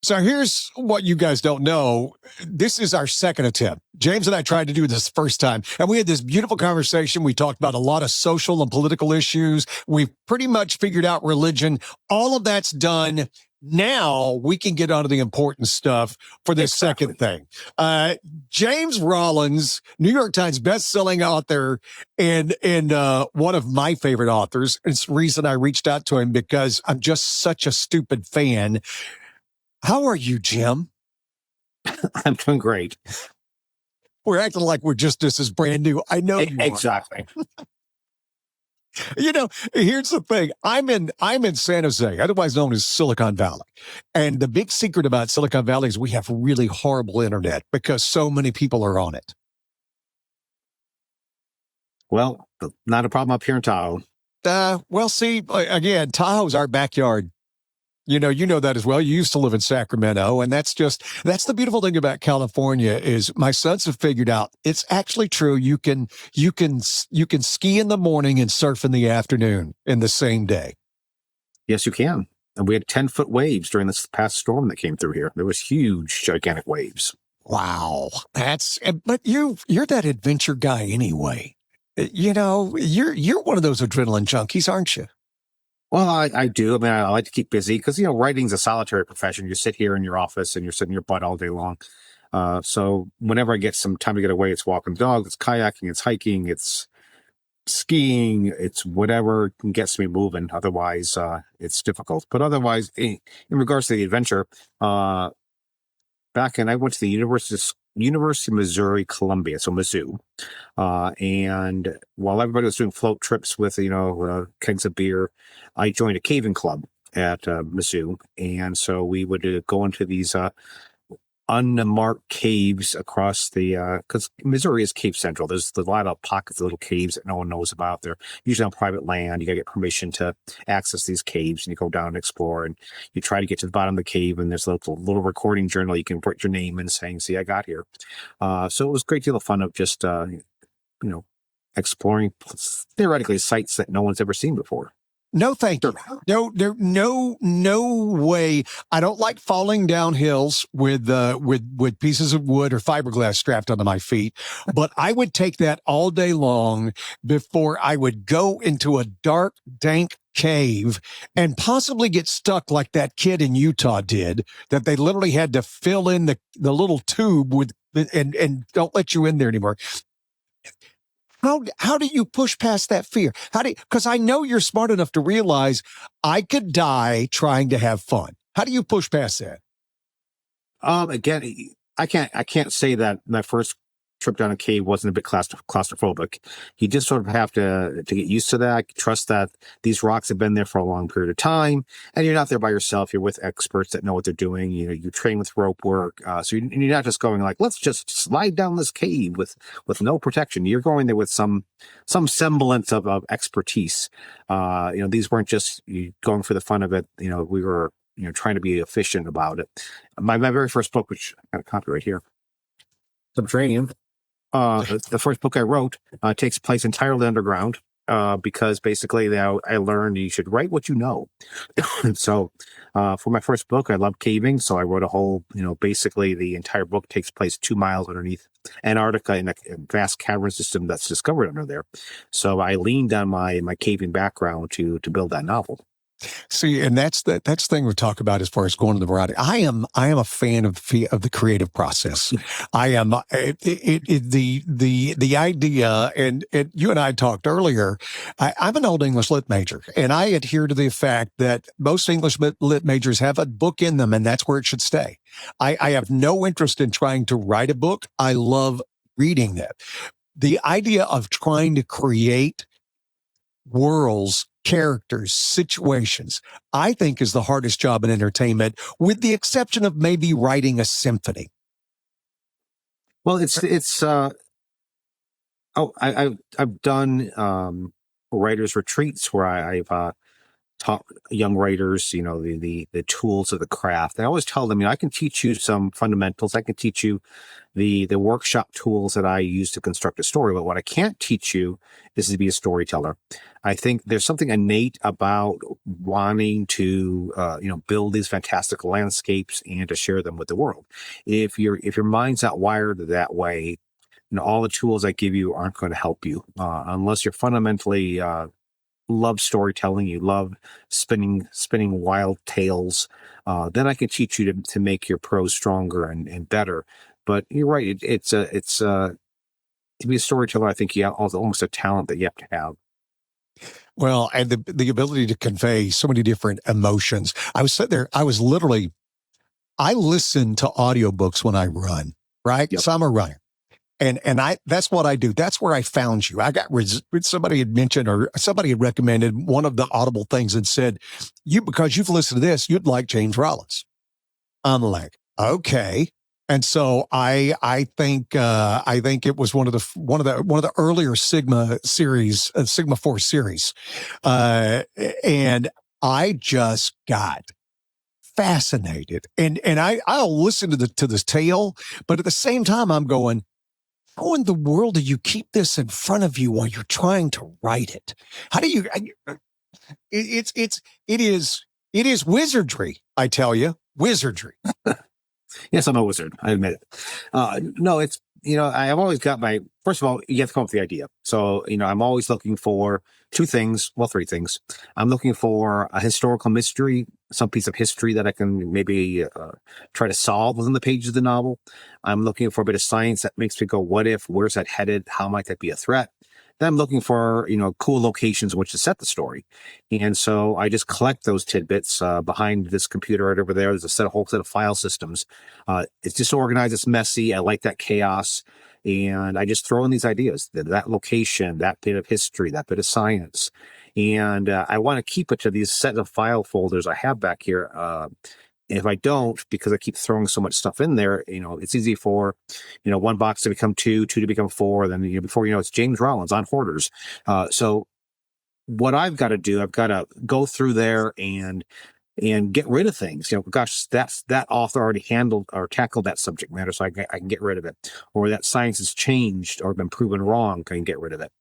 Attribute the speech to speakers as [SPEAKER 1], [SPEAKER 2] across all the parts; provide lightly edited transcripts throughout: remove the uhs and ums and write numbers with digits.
[SPEAKER 1] So here's what you guys don't know. This is our second attempt. James and I tried to do this first time, and we had this beautiful conversation. We talked about a lot of social and political issues. We've pretty much figured out religion. All of that's done. Now we can get onto the important stuff for this second thing. James Rollins, New York Times bestselling author, and one of my favorite authors. It's the reason I reached out to him because I'm just such a stupid fan. How are you, Jim?
[SPEAKER 2] I'm doing great.
[SPEAKER 1] We're acting like this is brand new. I know you
[SPEAKER 2] exactly.
[SPEAKER 1] You know, here's the thing. I'm in San Jose, otherwise known as Silicon Valley. And the big secret about Silicon Valley is we have really horrible internet because so many people are on it.
[SPEAKER 2] Well, not a problem up here in Tahoe.
[SPEAKER 1] Well, see, again, Tahoe's our backyard. You know that as well. You used to live in Sacramento, and that's the beautiful thing about California is my sons have figured out it's actually true. You can ski in the morning and surf in the afternoon in the same day.
[SPEAKER 2] Yes, you can. And we had 10-foot waves during this past storm that came through here. There was huge, gigantic waves.
[SPEAKER 1] Wow, but you're that adventure guy anyway. You're one of those adrenaline junkies, aren't you?
[SPEAKER 2] Well, I do. I mean, I like to keep busy because, writing's a solitary profession. You sit here in your office and you're sitting your butt all day long. So whenever I get some time to get away, it's walking the dog, it's kayaking, it's hiking, it's skiing, it's whatever gets me moving. Otherwise, it's difficult. But otherwise, in regards to the adventure, I went to the University of Missouri, Columbia, so Mizzou. And while everybody was doing float trips with, kegs of beer, I joined a caving club at Mizzou. And so we would go into these unmarked caves across because Missouri is cave central. There's a lot of pockets of little caves that no one knows about. They're usually on private land. You got to get permission to access these caves, and you go down and explore, and you try to get to the bottom of the cave, and there's a little recording journal you can put your name in saying, see, I got here. So it was a great deal of fun of just, exploring theoretically sites that no one's ever seen before.
[SPEAKER 1] No, thank you. No way. I don't like falling down hills with pieces of wood or fiberglass strapped onto my feet, but I would take that all day long before I would go into a dark, dank cave and possibly get stuck like that kid in Utah did, that they literally had to fill in the little tube and don't let you in there anymore. How do you push past that fear? Because I know you're smart enough to realize I could die trying to have fun. How do you push past that?
[SPEAKER 2] Again, I can't say that my first trip down a cave wasn't a bit claustrophobic. You just sort of have to get used to that, trust that these rocks have been there for a long period of time, and you're not there by yourself. You're with experts that know what they're doing. You train with rope work, so you're not just going like, let's just slide down this cave with no protection. You're going there with some semblance of expertise. These weren't just going for the fun of it. We were trying to be efficient about it. My very first book, which I got a copy right here, Subterranean. The first book I wrote takes place entirely underground because basically I learned you should write what you know. So for my first book, I loved caving. So I wrote a whole, basically the entire book takes place 2 miles underneath Antarctica in a vast cavern system that's discovered under there. So I leaned on my caving background to build that novel.
[SPEAKER 1] See, and that's the thing we talk about as far as going to the variety. I am a fan of the creative process. I am the idea, and you and I talked earlier. I'm an old English lit major, and I adhere to the fact that most English lit majors have a book in them, and that's where it should stay. I have no interest in trying to write a book. I love reading them. The idea of trying to create worlds, characters, situations, I think is the hardest job in entertainment, with the exception of maybe writing a symphony.
[SPEAKER 2] Well, I've done writers retreats where I've taught young writers, the tools of the craft. I always tell them, I can teach you some fundamentals. I can teach you the workshop tools that I use to construct a story. But what I can't teach you is to be a storyteller. I think there's something innate about wanting to, build these fantastic landscapes and to share them with the world. If your mind's not wired that way, all the tools I give you aren't going to help you unless you're fundamentally love storytelling. You love spinning wild tales. Then I can teach you to make your prose stronger and better. But you're right. It's to be a storyteller. I think almost a talent that you have to have.
[SPEAKER 1] Well, and the ability to convey so many different emotions. I was sitting there, I listen to audiobooks when I run, right?
[SPEAKER 2] Yep.
[SPEAKER 1] So I'm a runner. And that's what I do. That's where I found you. Somebody had mentioned, or somebody had recommended one of the Audible things and said, because you've listened to this, you'd like James Rollins. I'm like, okay. And so I think it was one of the earlier Sigma series, Sigma 4 series. And I just got fascinated. And I'll listen to this tale, but at the same time I'm going, how in the world do you keep this in front of you while you're trying to write it? How do you? It is wizardry. I tell you, wizardry.
[SPEAKER 2] Yes, I'm a wizard. I admit it. No, it's, I've always got first of all, you have to come up with the idea. So, I'm always looking for three things. I'm looking for a historical mystery, some piece of history that I can maybe try to solve within the pages of the novel. I'm looking for a bit of science that makes me go, what if, where's that headed? How might that be a threat? Then I'm looking for, cool locations in which to set the story. And so I just collect those tidbits behind this computer right over there. There's whole set of file systems. It's disorganized. It's messy. I like that chaos. And I just throw in these ideas, that location, that bit of history, that bit of science. And I want to keep it to these set of file folders I have back here. If I don't, because I keep throwing so much stuff in there, it's easy for, one box to become two to become four. Then, before you know, it's James Rollins on Hoarders. So what I've got to do, I've got to go through there and get rid of things. Gosh, that author already handled or tackled that subject matter, so I can get rid of it. Or that science has changed or been proven wrong, I can get rid of it.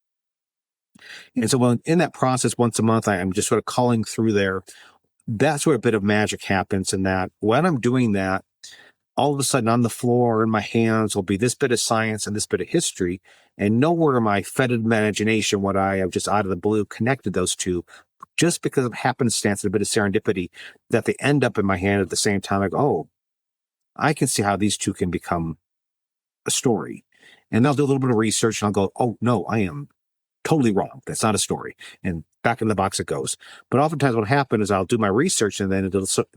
[SPEAKER 2] And so in that process, once a month, I'm just sort of culling through there. That's where a bit of magic happens, in that when I'm doing that, all of a sudden on the floor in my hands will be this bit of science and this bit of history. And nowhere in my fetid imagination would I have just out of the blue connected those two, just because of happenstance and a bit of serendipity, that they end up in my hand at the same time. I go, oh, I can see how these two can become a story. And I'll do a little bit of research and I'll go, oh, no, I am totally wrong. That's not a story. And back in the box it goes. But oftentimes what happens is I'll do my research and then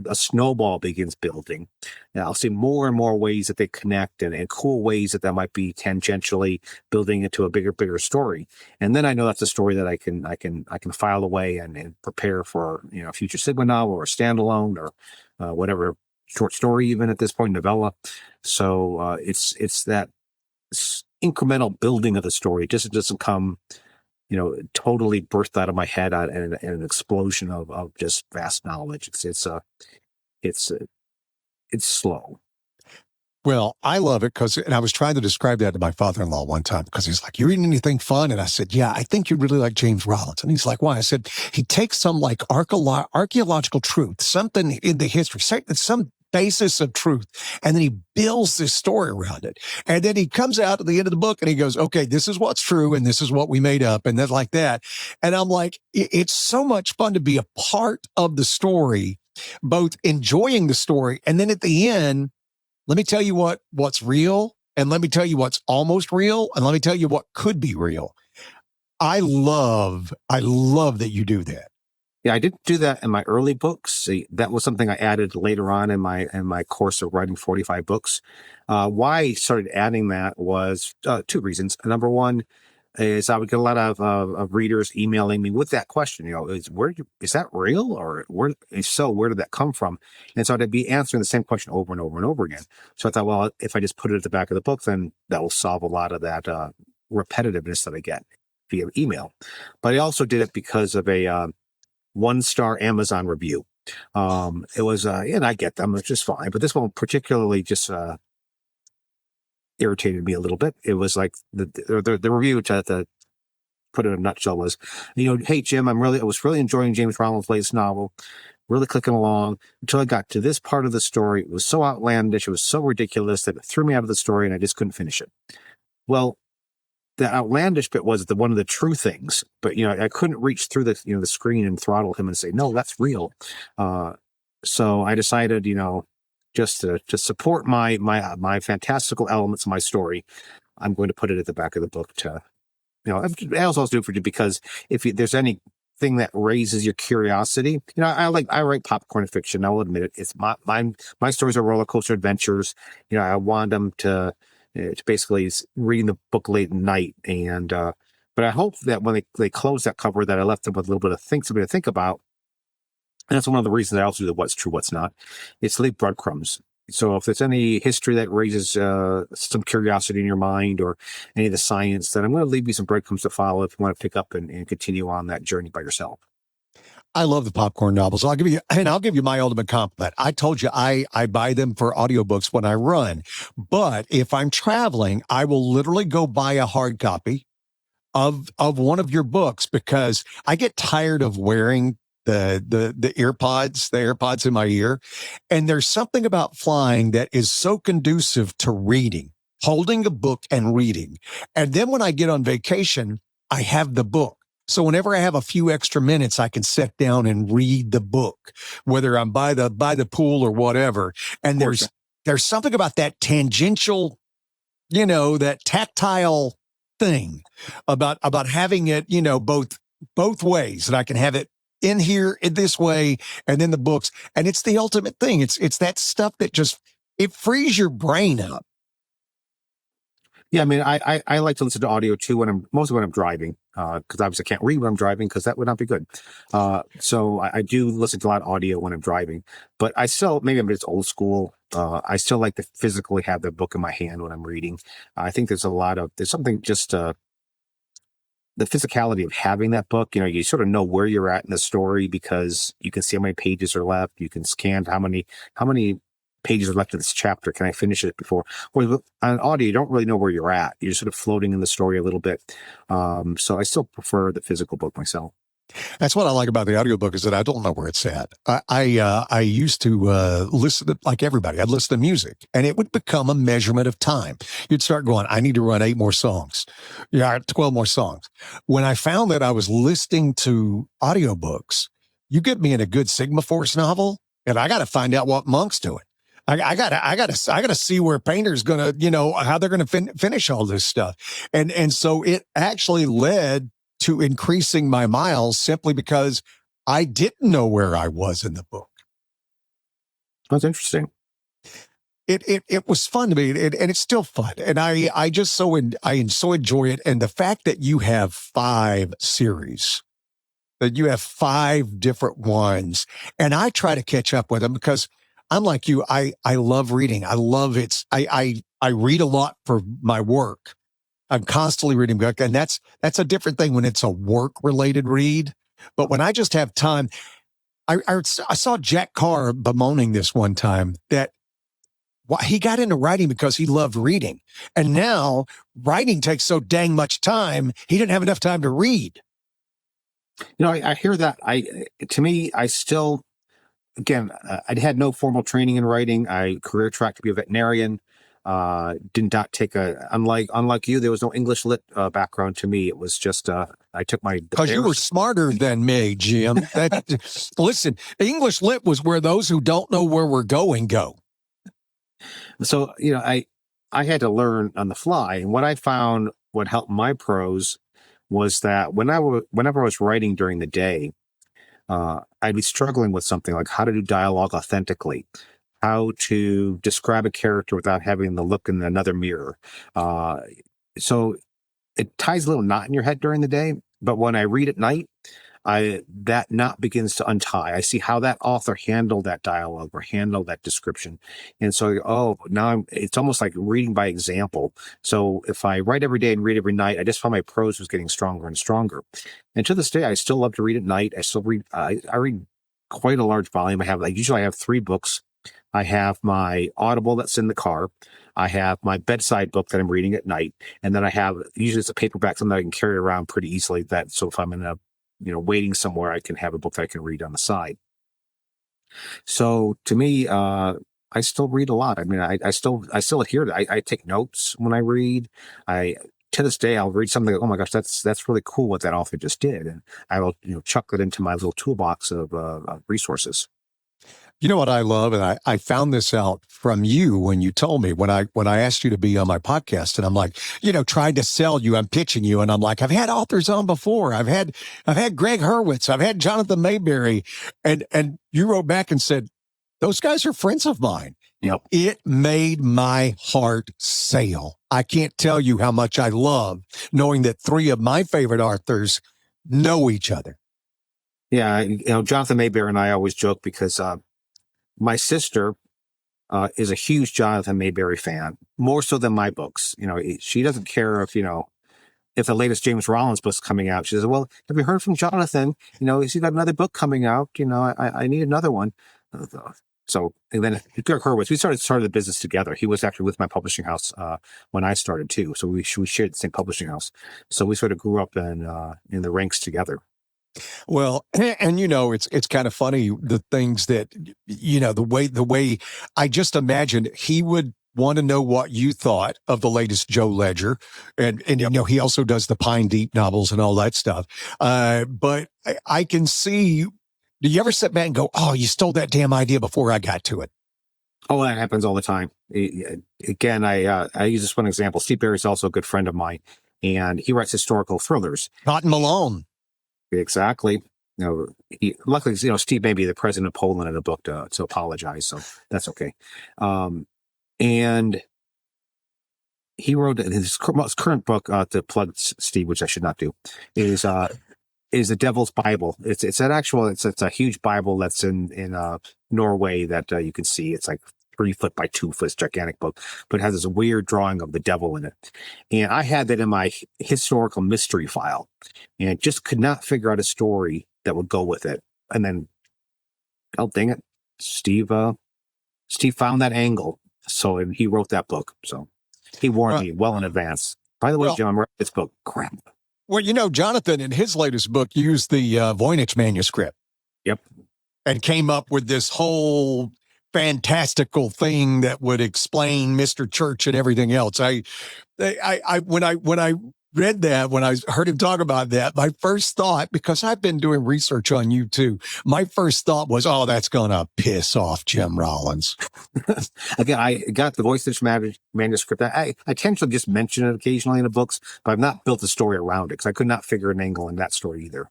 [SPEAKER 2] a snowball begins building. And I'll see more and more ways that they connect and cool ways that might be tangentially building into a bigger story. And then I know that's a story that I can file away and prepare for, a future Sigma novel or a standalone or whatever short story, even at this point, novella. So it's that incremental building of the story. It doesn't come totally birthed out of my head and an explosion of just vast knowledge. It's slow.
[SPEAKER 1] Well, I love it and I was trying to describe that to my father-in-law one time because he's like, "You reading anything fun?" And I said, "Yeah, I think you'd really like James Rollins." And he's like, "Why?" I said, "He takes some like archaeological truth, something in the history, some basis of truth, and then he builds this story around it. And then he comes out at the end of the book and he goes, okay, this is what's true and this is what we made up and then like that." And I'm like, it's so much fun to be a part of the story, both enjoying the story and then at the end, let me tell you what's real, and let me tell you what's almost real, and let me tell you what could be real. I love that you do that.
[SPEAKER 2] Yeah, I didn't do that in my early books. See, that was something I added later on in my course of writing 45 books. Why I started adding that was two reasons. Number one is I would get a lot of readers emailing me with that question. Is that real, or if so, where did that come from? And so I'd be answering the same question over and over and over again. So I thought, well, if I just put it at the back of the book, then that will solve a lot of that repetitiveness that I get via email. But I also did it because of 1-star Amazon review. It was, and I get them, it's just fine. But this one particularly just irritated me a little bit. It was like the review to put it in a nutshell was, hey Jim, I was really enjoying James Rollins' latest novel, really clicking along until I got to this part of the story. It was so outlandish, it was so ridiculous that it threw me out of the story, and I just couldn't finish it. Well, the outlandish bit was one of the true things, but I couldn't reach through the screen and throttle him and say, no, that's real. So I decided, just to support my fantastical elements of my story, I'm going to put it at the back of the book to, I also do it for you because if there's anything that raises your curiosity, I write popcorn fiction. I'll admit it. It's my stories are roller coaster adventures. I want them to basically reading the book late at night, and but I hope that when they close that cover, that I left them with a little bit of something to think about. And that's one of the reasons I also do the what's true, what's not. It's leave breadcrumbs. So if there's any history that raises some curiosity in your mind, or any of the science, then I'm going to leave you some breadcrumbs to follow if you want to pick up and continue on that journey by yourself.
[SPEAKER 1] I love the popcorn novels. I'll give you my ultimate compliment. I told you I buy them for audiobooks when I run, but if I'm traveling, I will literally go buy a hard copy of one of your books, because I get tired of wearing the AirPods in my ear. And there's something about flying that is so conducive to reading, holding a book and reading. And then when I get on vacation, I have the book. So whenever I have a few extra minutes, I can sit down and read the book, whether I'm by the pool or whatever. And there's something about that tangential, that tactile thing about having it, both ways, that I can have it in here in this way and then the books. And it's the ultimate thing. It's that stuff that it frees your brain up.
[SPEAKER 2] Yeah, I mean, I like to listen to audio too mostly when I'm driving, because obviously I can't read when I'm driving because that would not be good. So I do listen to a lot of audio when I'm driving, but I still, maybe I'm just old school. I still like to physically have the book in my hand when I'm reading. I think there's something just the physicality of having that book. You sort of know where you're at in the story because you can see how many pages are left. You can scan how many pages are left in this chapter. Can I finish it before? Well, on audio, you don't really know where you're at. You're sort of floating in the story a little bit. So I still prefer the physical book myself.
[SPEAKER 1] That's what I like about the audiobook, is that I don't know where it's at. I used to listen to, like everybody, I'd listen to music, and it would become a measurement of time. You'd start going, I need to run 8 more songs. 12 more songs. When I found that I was listening to audiobooks, you get me in a good Sigma Force novel, and I got to find out what Monk's doing. I gotta see where Painter's gonna, how they're gonna finish all this stuff. And so it actually led to increasing my miles, simply because I didn't know where I was in the book.
[SPEAKER 2] That's interesting.
[SPEAKER 1] It was fun to me, and it's still fun. And I so enjoy it. And the fact that you have 5 series, that you have 5 different ones, and I try to catch up with them because I'm like you. I love reading. I love it. I read a lot for my work. I'm constantly reading book, and that's a different thing when it's a work-related read. But when I just have time, I saw Jack Carr bemoaning this one time, that he got into writing because he loved reading. And now writing takes so dang much time, he didn't have enough time to read.
[SPEAKER 2] I hear that. To me, I still, again, I had no formal training in writing. I career track to be a veterinarian. Did not take unlike you, there was no English lit background to me. It was just I took
[SPEAKER 1] because you were smarter than me, Jim. Listen, English lit was where those who don't know where we're going go.
[SPEAKER 2] So I had to learn on the fly, and what I found what helped my prose was that whenever I was writing during the day, I'd be struggling with something like how to do dialogue authentically, how to describe a character without having to look in another mirror. So it ties a little knot in your head during the day, but when I read at night, that knot begins to untie. I see how that author handled that dialogue or handled that description. And so, oh, now it's almost like reading by example. So if I write every day and read every night, I just found my prose was getting stronger and stronger. And to this day, I still love to read at night. I still read, I read quite a large volume. Usually I have 3 books. I have my Audible that's in the car. I have my bedside book that I'm reading at night. And then I have, usually it's a paperback, something I can carry around pretty easily, so if I'm in a, waiting somewhere, I can have a book that I can read on the side. So to me, I still read a lot. I mean, I still adhere to it. I take notes when I read. To this day, I'll read something like, oh my gosh, that's really cool what that author just did. And I will, chuck it into my little toolbox of resources.
[SPEAKER 1] You know what I love, and I found this out from you when you told me when I asked you to be on my podcast, and I'm like, trying to sell you, I'm pitching you, and I'm like, I've had authors on before. I've had Greg Hurwitz, I've had Jonathan Mayberry, and you wrote back and said, those guys are friends of mine.
[SPEAKER 2] Yep.
[SPEAKER 1] It made my heart sail. I can't tell you how much I love knowing that 3 of my favorite authors know each other.
[SPEAKER 2] Yeah, Jonathan Mayberry and I always joke because my sister is a huge Jonathan Mayberry fan, more so than my books. She doesn't care if the latest James Rollins book's coming out. She says, well, have you heard from Jonathan? He's got another book coming out. I need another one. So, and then Greg Hurwitz, we started the business together. He was actually with my publishing house when I started too. So we shared the same publishing house. So we sort of grew up in the ranks together.
[SPEAKER 1] Well, and it's kind of funny, the things that, the way I just imagined he would want to know what you thought of the latest Joe Ledger. And he also does the Pine Deep novels and all that stuff. But I can see, do you ever sit back and go, oh, you stole that damn idea before I got to it?
[SPEAKER 2] Oh, that happens all the time. Again, I use this one example. Steve Berry's also a good friend of mine, and he writes historical thrillers.
[SPEAKER 1] Cotton Malone.
[SPEAKER 2] Exactly. Luckily, Steve may be the president of Poland in a book to apologize, so that's okay. And he wrote his most current book to plug Steve, which I should not do, is the Devil's Bible. It's a huge Bible that's in Norway that you can see. It's like 3 foot by 2 foot, gigantic book, but it has this weird drawing of the devil in it. And I had that in my historical mystery file, and just could not figure out a story that would go with it. And then, oh dang it, Steve found that angle, so and he wrote that book. So he warned me well in advance. By the way, John, write this book. Crap.
[SPEAKER 1] Well, Jonathan in his latest book used the Voynich manuscript.
[SPEAKER 2] Yep.
[SPEAKER 1] And came up with this whole fantastical thing that would explain Mr. Church and everything else. When I read that, when I heard him talk about that, my first thought, because I've been doing research on you too, my first thought was, oh, that's going to piss off Jim Rollins.
[SPEAKER 2] Again, I got the Voynich manuscript. I tend to just mention it occasionally in the books, but I've not built a story around it because I could not figure an angle in that story either.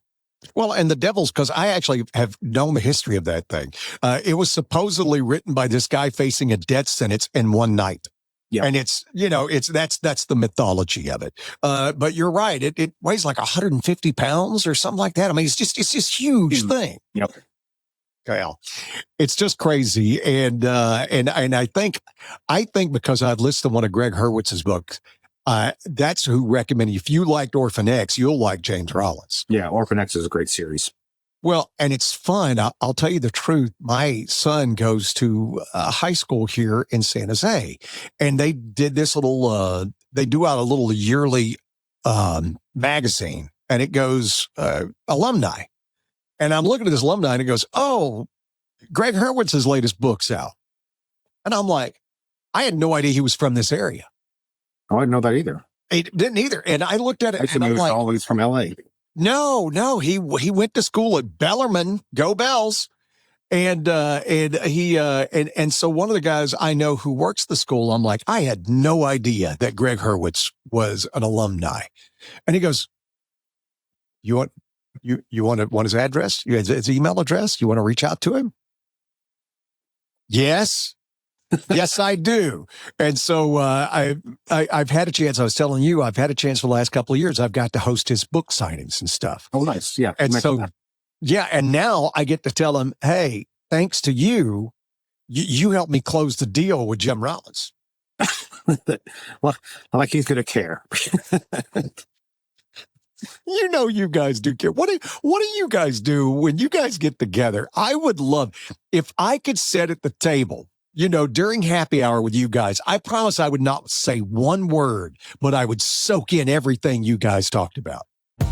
[SPEAKER 1] Well, and the Devils, because I actually have known the history of that thing. It was supposedly written by this guy facing a death sentence in one night. Yeah. And it's that's the mythology of it. But you're right. It weighs like 150 pounds or something like that. I mean, it's this huge thing.
[SPEAKER 2] Yep.
[SPEAKER 1] Well, it's just crazy. And I think because I've listened to one of Greg Hurwitz's books, that's who recommended. If you liked Orphan X, you'll like James Rollins.
[SPEAKER 2] Yeah, Orphan X is a great series.
[SPEAKER 1] Well, and it's fun. I'll tell you the truth. My son goes to high school here in San Jose, and they did this little, they do out a little yearly magazine, and it goes alumni. And I'm looking at this alumni, and it goes, oh, Greg Hurwitz's latest book's out. And I'm like, I had no idea he was from this area.
[SPEAKER 2] Oh, I didn't know that either.
[SPEAKER 1] He didn't either. And I looked at it,
[SPEAKER 2] and I'm like, always from L.A.
[SPEAKER 1] No, he went to school at Bellarmine, go Bells. And so one of the guys I know who works the school, I'm like, I had no idea that Greg Hurwitz was an alumni. And he goes, you want his address? His email address? You want to reach out to him? Yes. Yes, I do. And so I've had a chance. I was telling you, I've had a chance for the last couple of years. I've got to host his book signings and stuff.
[SPEAKER 2] Oh, nice. Yeah.
[SPEAKER 1] And so Yeah. And now I get to tell him, hey, thanks to you, you helped me close the deal with Jim Rollins.
[SPEAKER 2] Well, like he's going to care.
[SPEAKER 1] You know, you guys do care. What do you guys do when you guys get together? I would love if I could sit at the table, during happy hour with you guys. I promise I would not say one word, but I would soak in everything you guys talked about.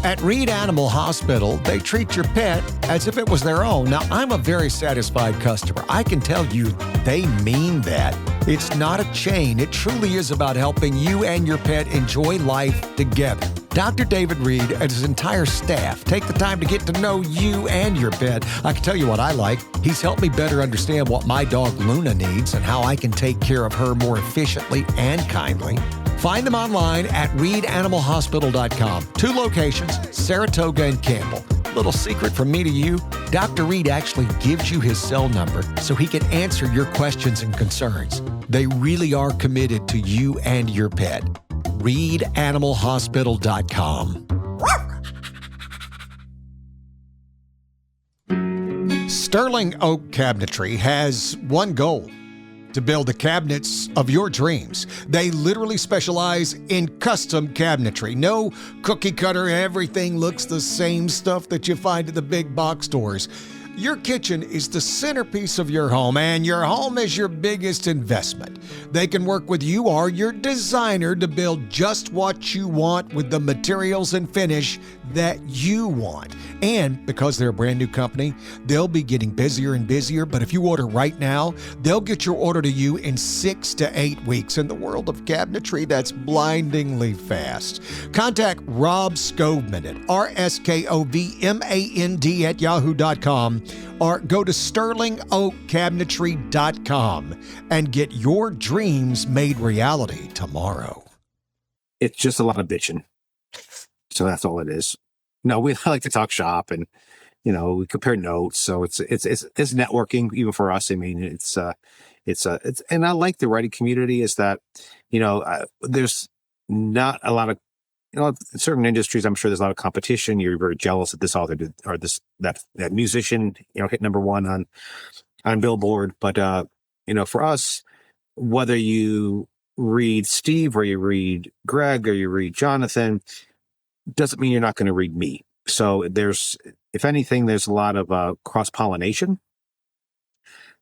[SPEAKER 1] At Reed Animal Hospital, they treat your pet as if it was their own. Now, I'm a very satisfied customer. I can tell you they mean that. It's not a chain. It truly is about helping you and your pet enjoy life together. Dr. David Reed and his entire staff take the time to get to know you and your pet. I can tell you what I like. He's helped me better understand what my dog Luna needs and how I can take care of her more efficiently and kindly. Find them online at reedanimalhospital.com. 2 locations, Saratoga and Campbell. Little secret from me to you, Dr. Reed actually gives you his cell number so he can answer your questions and concerns. They really are committed to you and your pet. reedanimalhospital.com. Sterling Oak Cabinetry has one goal: to build the cabinets of your dreams. They literally specialize in custom cabinetry. No cookie cutter, everything looks the same stuff that you find at the big box stores. Your kitchen is the centerpiece of your home, and your home is your biggest investment. They can work with you or your designer to build just what you want with the materials and finish that you want. And because they're a brand new company, they'll be getting busier and busier. But if you order right now, they'll get your order to you in 6 to 8 weeks. In the world of cabinetry, that's blindingly fast. Contact Rob Scovman at RSKOVMAND at yahoo.com or go to sterlingoakcabinetry.com and get your dreams made reality tomorrow.
[SPEAKER 2] It's just a lot of bitching. So that's all it is. No, we like to talk shop and, we compare notes. So it's networking even for us. I mean, it's and I like the writing community is that, there's not a lot of, in certain industries, I'm sure there's a lot of competition. You're very jealous that this author did, or that musician, hit number 1 on Billboard. But, for us, whether you read Steve or you read Greg or you read Jonathan, doesn't mean you're not going to read me. So if anything, there's a lot of cross-pollination.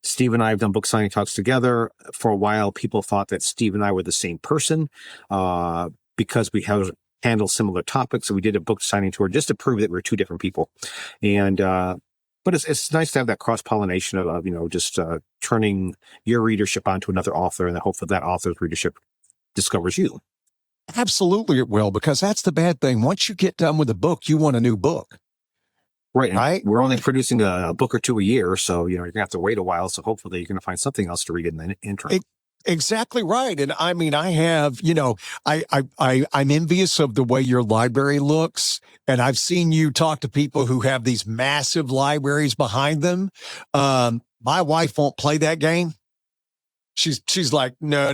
[SPEAKER 2] Steve and I have done book signing talks together. For a while, people thought that Steve and I were the same person because we handle similar topics. So we did a book signing tour just to prove that we're 2 different people. And but it's nice to have that cross-pollination of just turning your readership onto another author, and hopefully that author's readership discovers you.
[SPEAKER 1] Absolutely it will, because that's the bad thing. Once you get done with a book, you want a new book.
[SPEAKER 2] Right. We're only producing a book or 2 a year, so you're going to have to wait a while. So hopefully you're going to find something else to read in the interim.
[SPEAKER 1] Exactly right. And I mean, I have, I'm envious of the way your library looks. And I've seen you talk to people who have these massive libraries behind them. My wife won't play that game. She's like, no,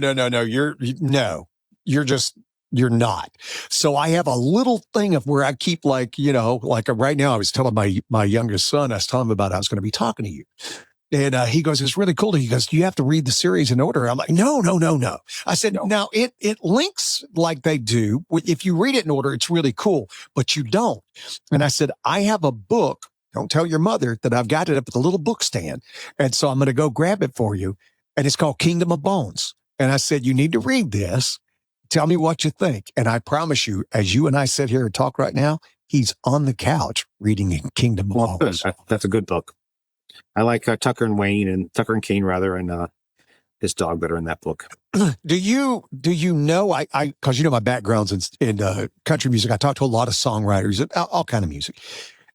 [SPEAKER 1] you're not. So I have a little thing of where I keep like right now I was telling my youngest son, I was telling him about I was going to be talking to you. And he goes, it's really cool. He goes, do you have to read the series in order? I'm like, no. I said, no. Now it links like they do. If you read it in order, it's really cool, but you don't. And I said, I have a book. Don't tell your mother that I've got it up at the little book stand. And so I'm going to go grab it for you. And it's called Kingdom of Bones. And I said, you need to read this. Tell me what you think. And I promise you, as you and I sit here and talk right now, he's on the couch reading Kingdom of Bones.
[SPEAKER 2] That's a good book. I like Tucker and Kane rather, and his dog that are in that book.
[SPEAKER 1] Do you know, because my background's in country music. I talk to a lot of songwriters and all kind of music.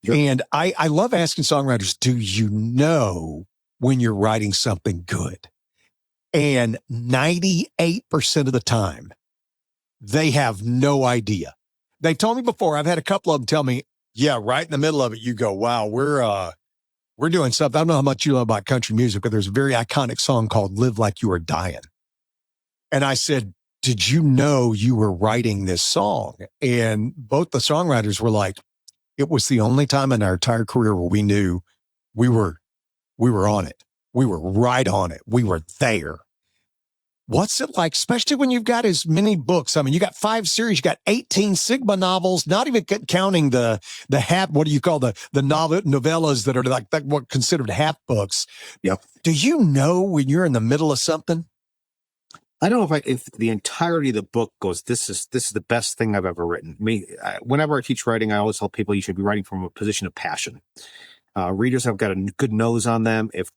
[SPEAKER 1] Sure. And I love asking songwriters, do you know when you're writing something good? And 98% of the time, they have no idea. They told me before, I've had a couple of them tell me, yeah, right in the middle of it, you go, wow, we're doing something. I don't know how much you know about country music, but there's a very iconic song called Live Like You Are Dying. And I said, did you know you were writing this song? And both the songwriters were like, It was the only time in our entire career where we knew we were on it. We were right on it. We were there. What's it like, especially when you've got as many books? I mean, you got 5 series, you got 18 Sigma novels, not even counting the half, what do you call the novellas that are like what considered half books.
[SPEAKER 2] Yep.
[SPEAKER 1] Do you know when you're in the middle of something?
[SPEAKER 2] I don't know if the entirety of the book goes, this is the best thing I've ever written. Whenever I teach writing, I always tell people you should be writing from a position of passion. Readers have got a good nose on them. If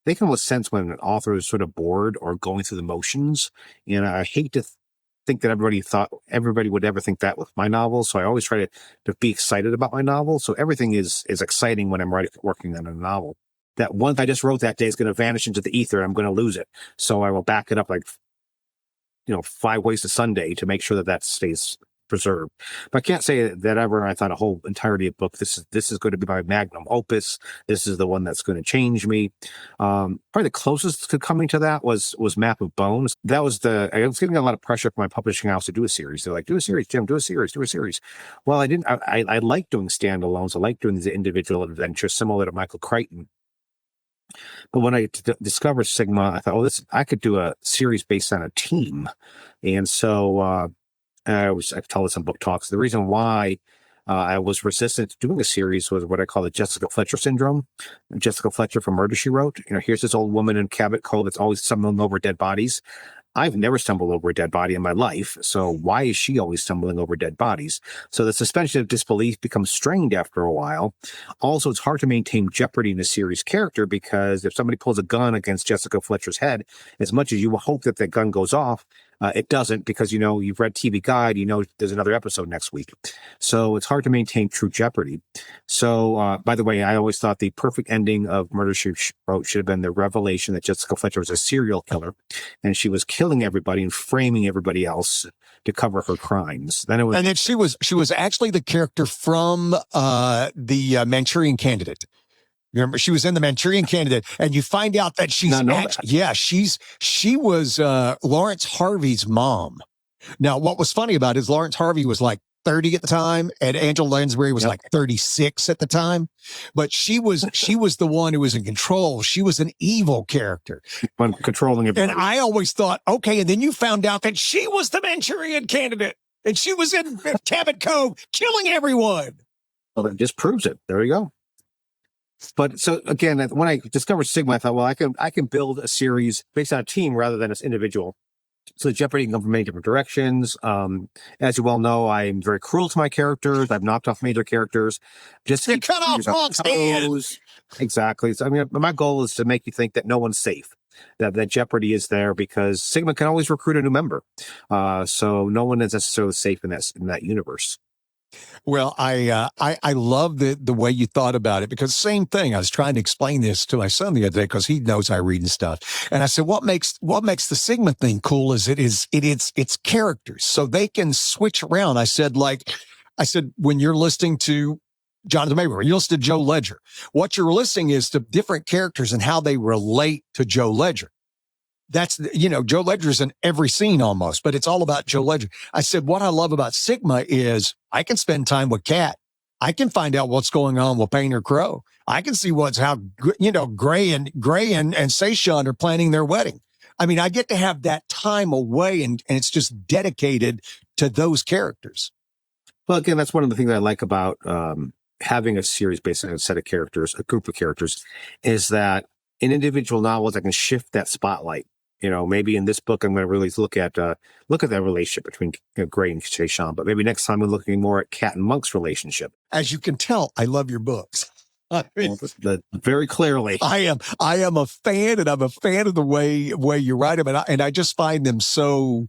[SPEAKER 2] they can almost sense when an author is sort of bored or going through the motions. And I hate to think that everybody would ever think that with my novels. So I always try to be excited about my novel. So everything is exciting when I'm working on a novel. That one I just wrote that day is going to vanish into the ether. And I'm going to lose it. So I will back it up 5 ways to Sunday to make sure that stays preserved. But I can't say that ever I thought a whole entirety of book, this is going to be my magnum opus. This is the one that's going to change me. Probably the closest to coming to that was Map of Bones. I was getting a lot of pressure from my publishing house to do a series. They're like, do a series, Jim, do a series. Well, I didn't. I like doing standalones. I like doing these individual adventures similar to Michael Crichton. But when I discovered Sigma, I thought, I could do a series based on a team. And so I've told this on book talks. The reason why I was resistant to doing a series was what I call the Jessica Fletcher syndrome. Jessica Fletcher from Murder, She Wrote. Here's this old woman in Cabot Cove that's always stumbling over dead bodies. I've never stumbled over a dead body in my life, so why is she always stumbling over dead bodies? So the suspension of disbelief becomes strained after a while. Also, it's hard to maintain jeopardy in a series character because if somebody pulls a gun against Jessica Fletcher's head, as much as you hope that the gun goes off, it doesn't because, you've read TV Guide, there's another episode next week. So it's hard to maintain true jeopardy. So, by the way, I always thought the perfect ending of Murder, She Wrote should have been the revelation that Jessica Fletcher was a serial killer and she was killing everybody and framing everybody else to cover her crimes. Then
[SPEAKER 1] she was actually the character from the Manchurian Candidate. Remember, she was in the Manchurian Candidate, and you find out that she was Lawrence Harvey's mom. Now, what was funny about it is Lawrence Harvey was like 30 at the time, and Angela Lansbury was like 36 at the time. But she was the one who was in control. She was an evil character,
[SPEAKER 2] controlling everybody.
[SPEAKER 1] And I always thought, okay, and then you found out that she was the Manchurian Candidate, and she was in Cabot Cove killing everyone.
[SPEAKER 2] Well, that just proves it. There you go. But so again, when I discovered Sigma, I thought, well, I can build a series based on a team rather than as individual. So jeopardy can come from many different directions. As you well know, I'm very cruel to my characters. I've knocked off major characters. Just
[SPEAKER 1] to cut off Monk's head.
[SPEAKER 2] Exactly. So my goal is to make you think that no one's safe. That jeopardy is there because Sigma can always recruit a new member. So no one is necessarily safe in that universe.
[SPEAKER 1] Well, I love the way you thought about it because same thing. I was trying to explain this to my son the other day because he knows I read and stuff. And I said, what makes the Sigma thing cool is it's characters. So they can switch around. I said, when you're listening to Jonathan Maber, when you listen to Joe Ledger, what you're listening is to different characters and how they relate to Joe Ledger. That's, Joe Ledger's in every scene almost, but it's all about Joe Ledger. I said, what I love about Sigma is I can spend time with Kat. I can find out what's going on with Painter Crow. I can see how Gray and Seishan are planning their wedding. I mean, I get to have that time away and it's just dedicated to those characters.
[SPEAKER 2] Well, again, that's one of the things I like about having a series based on a set of characters, a group of characters, is that in individual novels, I can shift that spotlight. Maybe in this book, I'm going to really look at that relationship between Gray and Seishan, but maybe next time we're looking more at Kat and Monk's relationship.
[SPEAKER 1] As you can tell, I love your books. I mean,
[SPEAKER 2] very clearly,
[SPEAKER 1] I am a fan, and I'm a fan of the way you write them, and I just find them so.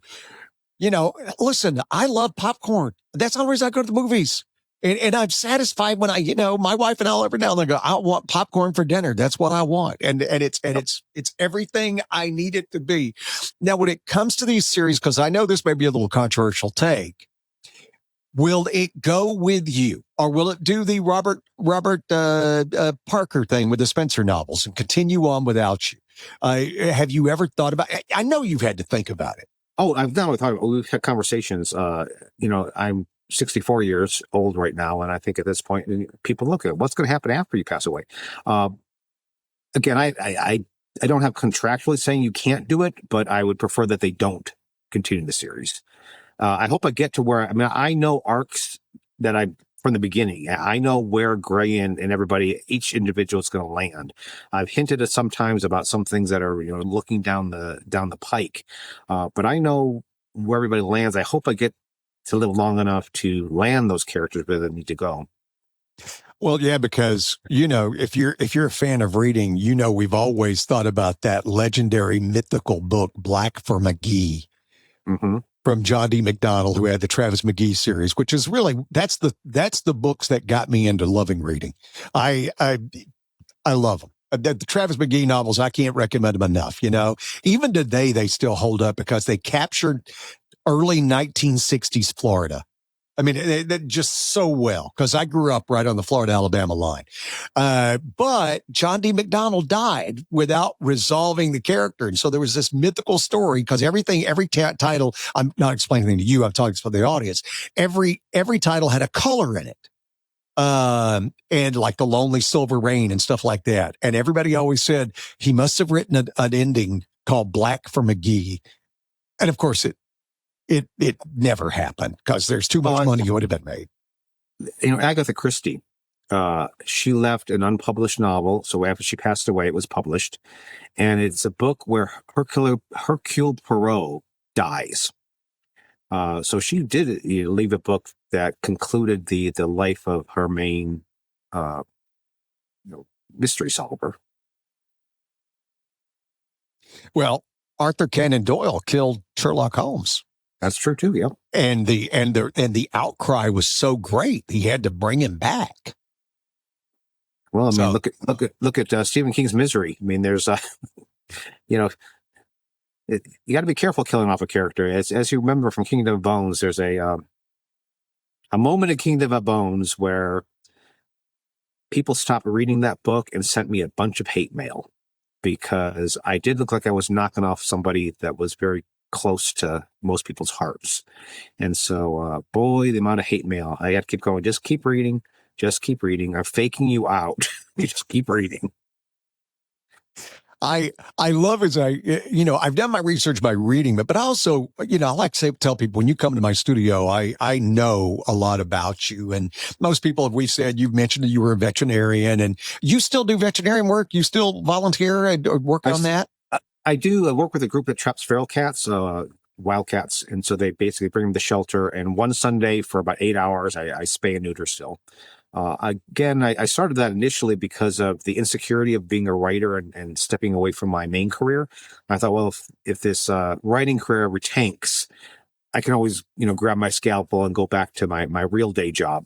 [SPEAKER 1] Listen, I love popcorn. That's the only reason I go to the movies. And I'm satisfied when my wife and I'll every now and then go, I want popcorn for dinner. That's what I want. And it's everything I need it to be. Now, when it comes to these series, because I know this may be a little controversial take, will it go with you or will it do the Robert Parker thing with the Spencer novels and continue on without you? Have you ever thought about it? I know you've had to think about it.
[SPEAKER 2] Oh, I've not thought about it. We've had conversations. I'm 64 years old right now, and I think at this point, people look at what's going to happen after you pass away. Again, I don't have contractually saying you can't do it, but I would prefer that they don't continue the series. I hope I get to where, I mean, I know arcs that from the beginning. I know where Gray and everybody, each individual is going to land. I've hinted at sometimes about some things that are, looking down the pike. But I know where everybody lands. I hope I get to live long enough to land those characters where they need to go.
[SPEAKER 1] Well, yeah, because, if you're a fan of reading, we've always thought about that legendary mythical book, Black for McGee.
[SPEAKER 2] Mm-hmm. From
[SPEAKER 1] John D. McDonald, who had the Travis McGee series, which is really, that's the books that got me into loving reading. I love them. The Travis McGee novels, I can't recommend them enough. Even today, they still hold up because they captured early 1960s Florida. I mean, they just so well, because I grew up right on the Florida-Alabama line. But John D. McDonald died without resolving the character. And so there was this mythical story, because every title, I'm not explaining anything to you, I'm talking to the audience. Every title had a color in it. And like The Lonely Silver Rain and stuff like that. And everybody always said he must have written an ending called Black for McGee. And of course, it never happened, because there's too much money would have been made.
[SPEAKER 2] Agatha Christie, she left an unpublished novel. So after she passed away, it was published. And it's a book where Hercule Poirot dies. So she did leave a book that concluded the life of her main mystery solver.
[SPEAKER 1] Well, Arthur Conan Doyle killed Sherlock Holmes.
[SPEAKER 2] That's true too. Yeah.
[SPEAKER 1] And the outcry was so great, he had to bring him back.
[SPEAKER 2] Well, I mean, look at Stephen King's Misery. I mean, there's you got to be careful killing off a character. As you remember from Kingdom of Bones, there's a moment in Kingdom of Bones where people stopped reading that book and sent me a bunch of hate mail, because I did look like I was knocking off somebody that was very close to most people's hearts. And so, boy, the amount of hate mail. I got to keep going. Just keep reading. Just keep reading. I'm faking you out. You just keep reading.
[SPEAKER 1] I love as I've done my research by reading, but I also, I like to tell people, when you come to my studio, I know a lot about you. And most people, we've said, you've mentioned that you were a veterinarian, and you still do veterinarian work. You still volunteer and work on that.
[SPEAKER 2] I do. I work with a group that traps feral cats, wildcats. And so they basically bring them to the shelter. And one Sunday for about 8 hours, I spay and neuter still. Again, I started that initially because of the insecurity of being a writer and stepping away from my main career. I thought, well, if this writing career retanks, I can always, grab my scalpel and go back to my real day job.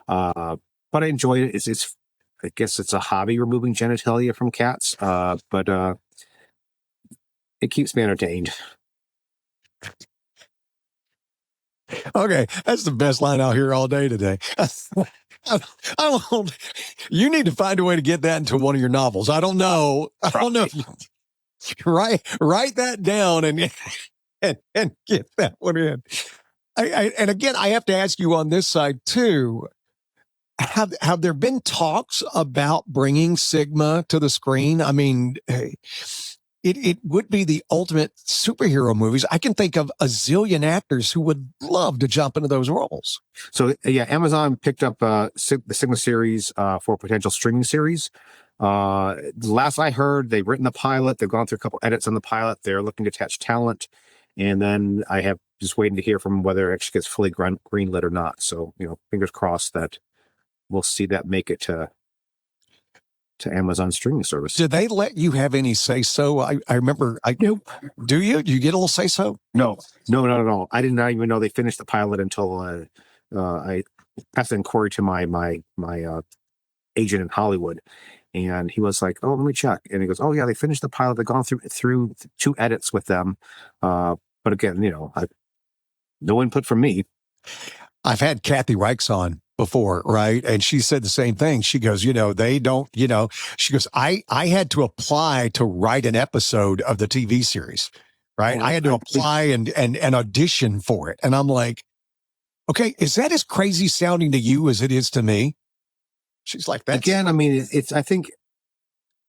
[SPEAKER 2] But I enjoy it. It's I guess it's a hobby, removing genitalia from cats. But it keeps me entertained.
[SPEAKER 1] Okay, that's the best line I'll hear all day today. You need to find a way to get that into one of your novels. I don't know. If you write that down and get that one in. And again, I have to ask you on this side too. Have there been talks about bringing Sigma to the screen? I mean, it would be the ultimate superhero movies. I can think of a zillion actors who would love to jump into those roles.
[SPEAKER 2] So yeah, Amazon picked up the Sigma series for a potential streaming series. Last I heard, they've written the pilot. They've gone through a couple edits on the pilot. They're looking to attach talent. And then I have just waiting to hear from whether it actually gets fully greenlit or not. So, fingers crossed that we'll see that make it to Amazon streaming service.
[SPEAKER 1] Do they let you have any say so? I remember.
[SPEAKER 2] Nope.
[SPEAKER 1] Do you? Do you get a little say so?
[SPEAKER 2] No, not at all. I did not even know they finished the pilot until I passed an inquiry to my agent in Hollywood, and he was like, "Oh, let me check." And he goes, "Oh yeah, they finished the pilot. They've gone through 2 edits with them." But again, no input from me.
[SPEAKER 1] I've had Kathy Reichs on before, right? And she said the same thing. She goes, they don't, she goes, I had to apply to write an episode of the TV series, right? I had to apply and audition for it. And I'm like, Okay, is that as crazy sounding to you as it is to me? She's like, that's
[SPEAKER 2] Again, I mean, I think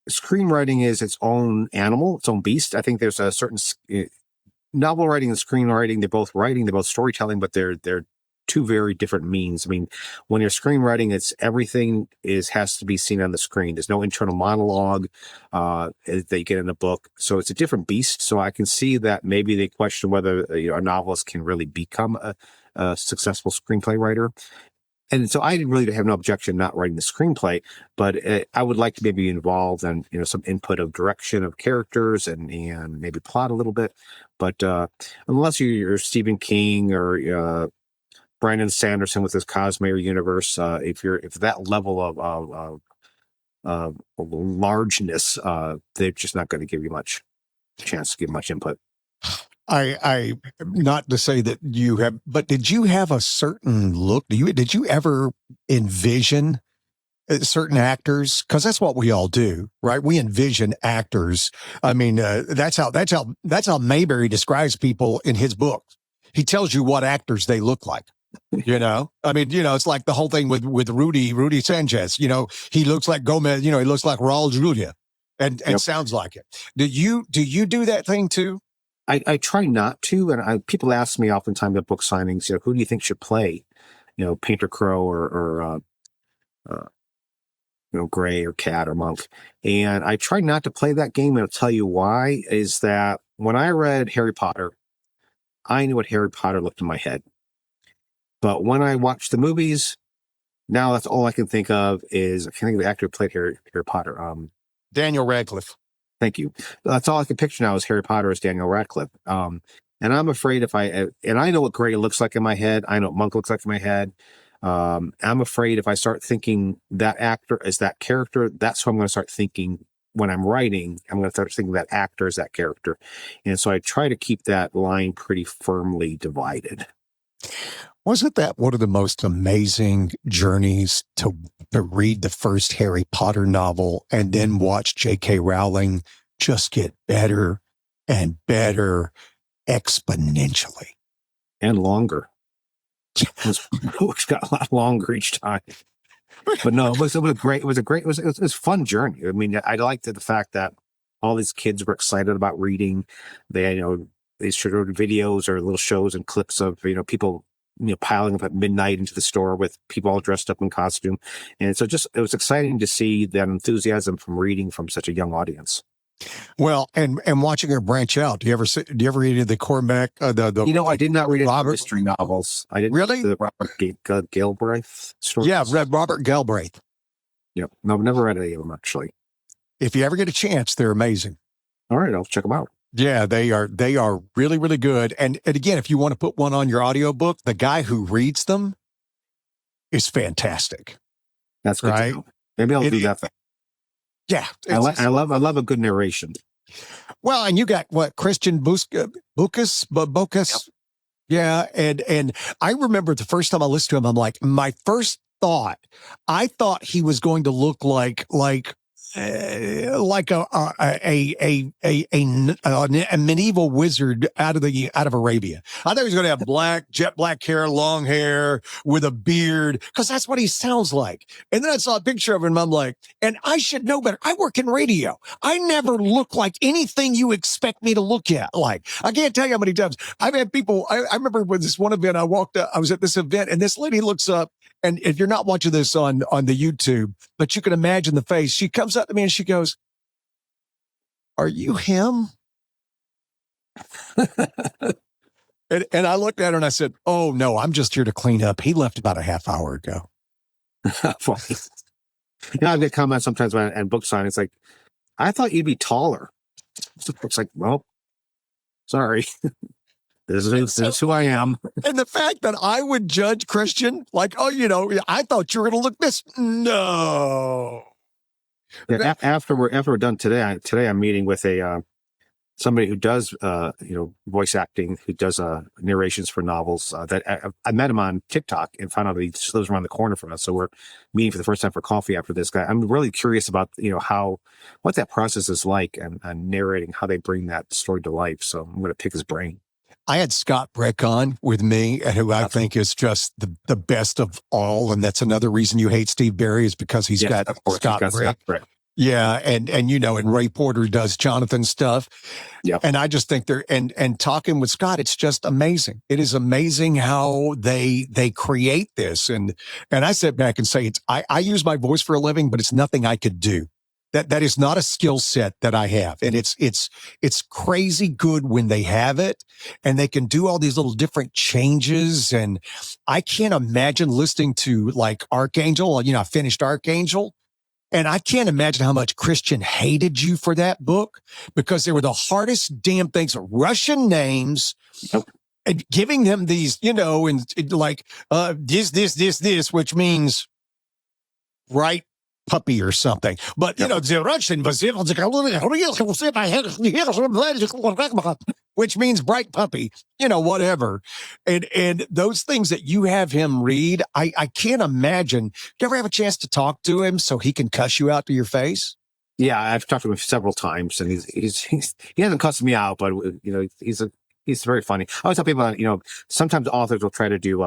[SPEAKER 2] screenwriting is its own animal, its own beast. I think there's a certain novel writing and screenwriting. They're both writing, they're both storytelling, but they're two very different means. I mean, when you're screenwriting, it's everything has to be seen on the screen. There's no internal monologue that you get in a book, so it's a different beast. So I can see that maybe they question whether a novelist can really become a successful screenplay writer. And so I really have no objection not writing the screenplay, but I would like to maybe be involved in some input of direction of characters and maybe plot a little bit. But unless you're Stephen King or Brandon Sanderson with his Cosmere universe, if that level of largeness, they're just not going to give you much chance to give much input.
[SPEAKER 1] I not to say that you have, but did you have a certain look? Did you ever envision certain actors? Because that's what we all do, right? We envision actors. I mean, that's how Mayberry describes people in his book. He tells you what actors they look like. I mean, it's like the whole thing with Rudy Sanchez. He looks like Gomez. He looks like Raul Julia, and
[SPEAKER 2] Yep.
[SPEAKER 1] sounds like it. Do you do that thing too?
[SPEAKER 2] I try not to, and people ask me oftentimes at book signings, who do you think should play, Painter Crow or Gray or Cat or Monk, and I try not to play that game. And I'll tell you why. Is that when I read Harry Potter, I knew what Harry Potter looked in my head, but when I watched the movies, now that's all I can think of is I can't think of the actor who played Harry Potter.
[SPEAKER 1] Daniel Radcliffe.
[SPEAKER 2] Thank you. That's all I can picture now is Harry Potter as Daniel Radcliffe. And I'm afraid and I know what Gray looks like in my head. I know what Monk looks like in my head. I'm afraid if I start thinking that actor is that character, that's who I'm going to start thinking when I'm writing. I'm going to start thinking that actor is that character. And so I try to keep that line pretty firmly divided.
[SPEAKER 1] Wasn't that one of the most amazing journeys to read the first Harry Potter novel and then watch J.K. Rowling just get better and better exponentially?
[SPEAKER 2] And longer. His books got a lot longer each time. But no, it was a fun journey. I mean, I liked the fact that all these kids were excited about reading. They showed videos or little shows and clips of people piling up at midnight into the store with people all dressed up in costume. And so it was exciting to see that enthusiasm from reading from such a young audience.
[SPEAKER 1] Well, and watching her branch out. Do you ever read any of the Cormac?
[SPEAKER 2] I did not read any mystery novels. I didn't
[SPEAKER 1] really
[SPEAKER 2] the Robert Galbraith stories.
[SPEAKER 1] Yeah, read Robert Galbraith.
[SPEAKER 2] Yep. No, I've never read any of them actually.
[SPEAKER 1] If you ever get a chance, they're amazing.
[SPEAKER 2] All right, I'll check them out.
[SPEAKER 1] Yeah, they are really, really good. And again, if you want to put one on your audiobook, the guy who reads them is fantastic.
[SPEAKER 2] That's good. Right? Maybe I'll do that thing.
[SPEAKER 1] Yeah.
[SPEAKER 2] I love a good narration.
[SPEAKER 1] Well, and you got what, Christian Bocas?
[SPEAKER 2] Yep.
[SPEAKER 1] Yeah. And I remember the first time I listened to him, I'm like, my first thought, I thought he was going to look like a medieval wizard out of Arabia. I thought he was going to have jet black hair, long hair with a beard, because that's what he sounds like. And then I saw a picture of him and I'm like, and I should know better. I work in radio. I never look like anything you expect me to look at. Like, I can't tell you how many times I've had people. I remember with this one event, I was at this event and this lady looks up, and if you're not watching this on the YouTube, but you can imagine the face, she comes up to me and she goes, "Are you him?" and I looked at her and I said, "Oh no, I'm just here to clean up. He left about a half hour ago."
[SPEAKER 2] Funny. I get comments sometimes on book sign. It's like, I thought you'd be taller. It's like, well, sorry. This is who I am.
[SPEAKER 1] And the fact that I would judge Christian, like, oh, I thought you were going to look this. No.
[SPEAKER 2] Yeah, after we're done today, I'm meeting with somebody who does voice acting, who does narrations for novels. That I met him on TikTok and found out he just lives around the corner from us. So we're meeting for the first time for coffee after this guy. I'm really curious about what that process is like and narrating how they bring that story to life. So I'm going to pick his brain.
[SPEAKER 1] I had Scott Breck on with me, and who I think is just the best of all. And that's another reason you hate Steve Barry, is because he's got
[SPEAKER 2] of course,
[SPEAKER 1] Scott Breck. Yeah, and and Ray Porter does Jonathan stuff.
[SPEAKER 2] Yep.
[SPEAKER 1] And I just think and talking with Scott, it's just amazing. It is amazing how they create this. And I sit back and say, I use my voice for a living, but it's nothing I could do. That is not a skill set that I have. And it's crazy good when they have it, and they can do all these little different changes. And I can't imagine listening to like Archangel. I finished Archangel. And I can't imagine how much Christian hated you for that book, because they were the hardest damn things, Russian names, and giving them these, and like this, which means right puppy or something. But, the Russian, which means bright puppy, whatever. And those things that you have him read, I can't imagine. Do you ever have a chance to talk to him so he can cuss you out to your face?
[SPEAKER 2] Yeah, I've talked to him several times, and he hasn't cussed me out, but he's very funny. I always tell people, sometimes authors will try to do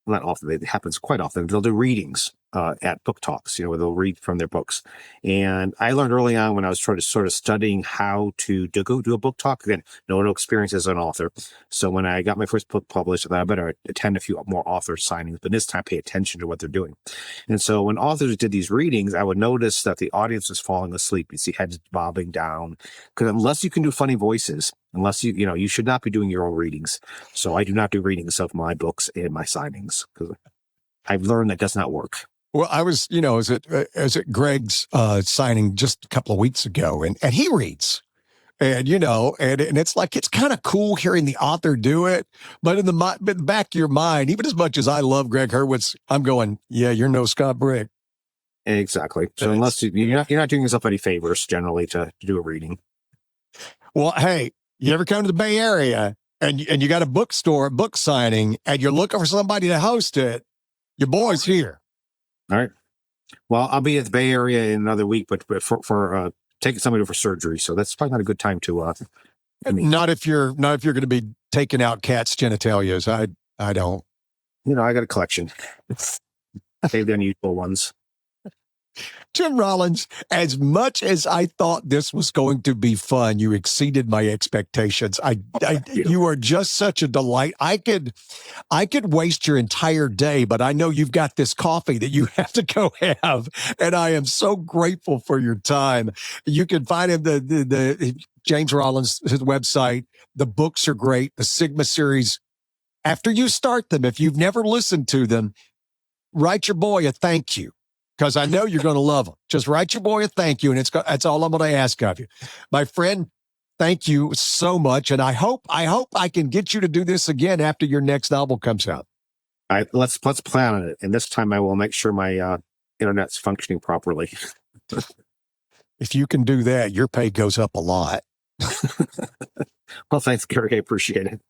[SPEAKER 2] not often, it happens quite often. They'll do readings at book talks, where they'll read from their books. And I learned early on, when I was sort of studying how to go do a book talk, again, no experience as an author. So when I got my first book published, I thought I better attend a few more author signings, but this time pay attention to what they're doing. And so when authors did these readings, I would notice that the audience was falling asleep. You see heads bobbing down, because unless you can do funny voices, unless you should not be doing your own readings. So I do not do readings of my books and my signings, because I've learned that does not work.
[SPEAKER 1] Well, I was, I was at Greg's signing just a couple of weeks ago, and he reads, and and it's like, it's kind of cool hearing the author do it, but in the back of your mind, even as much as I love Greg Hurwitz, I'm going, yeah, you're no Scott Breck.
[SPEAKER 2] Exactly. So unless you're not doing yourself any favors generally to do a reading.
[SPEAKER 1] Well, hey, you ever come to the Bay Area and you got a bookstore, book signing, and you're looking for somebody to host it, your boy's here.
[SPEAKER 2] All right. Well, I'll be at the Bay Area in another week, but for taking somebody for surgery, so that's probably not a good time to.
[SPEAKER 1] Not if you're going to be taking out cats' genitalias. I don't.
[SPEAKER 2] I got a collection. Save the unusual ones.
[SPEAKER 1] Jim Rollins, as much as I thought this was going to be fun, you exceeded my expectations. You are just such a delight. I could waste your entire day, but I know you've got this coffee that you have to go have, and I am so grateful for your time. You can find him the James Rollins, his website. The books are great. The Sigma series. After you start them, if you've never listened to them, write your boy a thank you, because I know you're going to love them. Just write your boy a thank you, and that's all I'm going to ask of you. My friend, thank you so much, and I hope I can get you to do this again after your next novel comes out.
[SPEAKER 2] All right, let's plan on it, and this time I will make sure my internet's functioning properly.
[SPEAKER 1] If you can do that, your pay goes up a lot.
[SPEAKER 2] Well, thanks, Gary. I appreciate it.